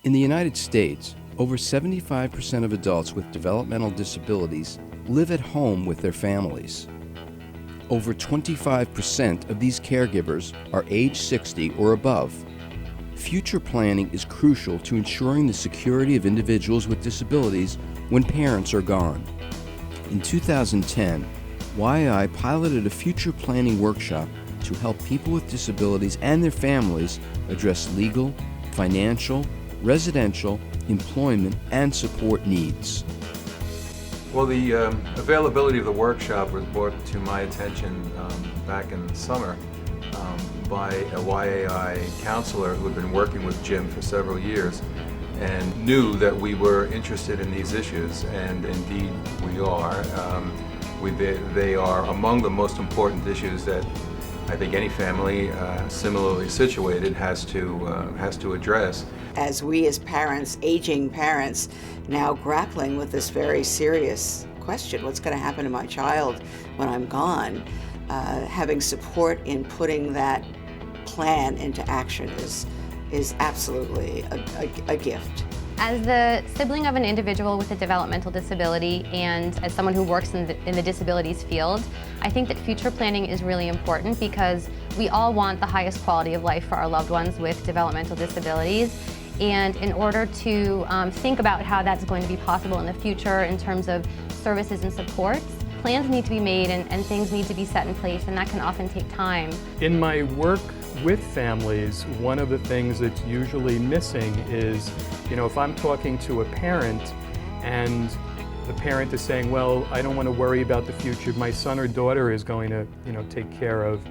In the United States, over 75% of adults with developmental disabilities live at home with their families. Over 25% of these caregivers are age 60 or above. Future planning is crucial to ensuring the security of individuals with disabilities when parents are gone. In 2010, YAI piloted a future planning workshop to help people with disabilities and their families address legal, financial, residential, employment, and support needs. Well, the availability of the workshop was brought to my attention back in the summer by a YAI counselor who had been working with Jim for several years and knew that we were interested in these issues, and indeed we are. They are among the most important issues that I think any family similarly situated has to address. As we as parents, aging parents, now grappling with this very serious question, what's going to happen to my child when I'm gone, having support in putting that plan into action is absolutely a gift. As the sibling of an individual with a developmental disability and as someone who works in the disabilities field, I think that future planning is really important because we all want the highest quality of life for our loved ones with developmental disabilities. And in order to think about how that's going to be possible in the future in terms of services and supports, plans need to be made and things need to be set in place, and that can often take time. In my work with families, one of the things that's usually missing is, if I'm talking to a parent and the parent is saying, well, I don't want to worry about the future, my son or daughter is going to, take care of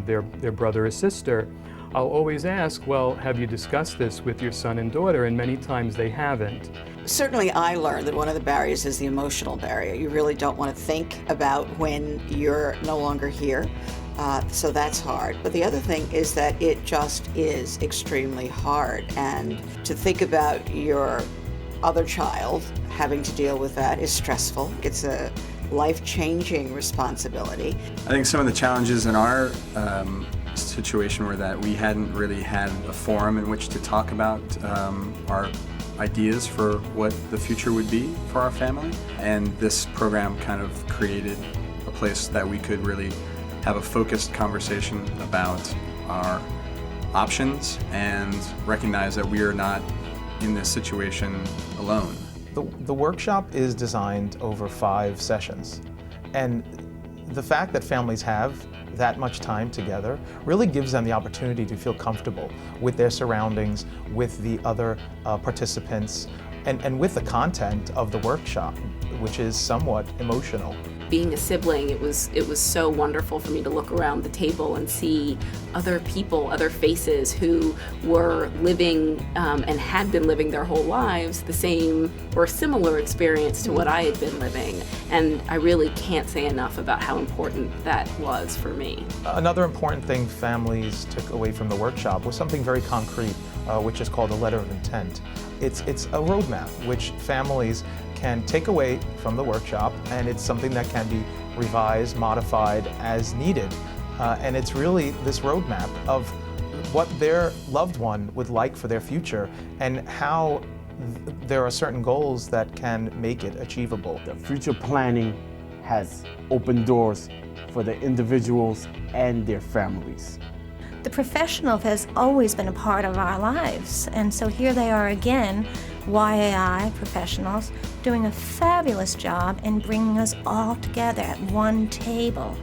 their brother or sister, I'll always ask, well, have you discussed this with your son and daughter? And many times they haven't. Certainly I learned that one of the barriers is the emotional barrier. You really don't want to think about when you're no longer here. So that's hard. But the other thing is that it just is extremely hard. And to think about your other child having to deal with that is stressful. It's a life-changing responsibility. I think some of the challenges in our situation were that we hadn't really had a forum in which to talk about our ideas for what the future would be for our family. And this program kind of created a place that we could really have a focused conversation about our options and recognize that we are not in this situation alone. The workshop is designed over 5 sessions, and the fact that families have that much time together really gives them the opportunity to feel comfortable with their surroundings, with the other participants, and with the content of the workshop, which is somewhat emotional. Being a sibling, it was so wonderful for me to look around the table and see other people, other faces who were living and had been living their whole lives the same or similar experience to what I had been living. And I really can't say enough about how important that was for me. Another important thing families took away from the workshop was something very concrete, which is called a letter of intent. It's a roadmap which families can take away from the workshop, and it's something that can be revised, modified as needed. And it's really this roadmap of what their loved one would like for their future and how there are certain goals that can make it achievable. The future planning has opened doors for the individuals and their families. The professional has always been a part of our lives, and so here they are again, YAI professionals, doing a fabulous job in bringing us all together at one table.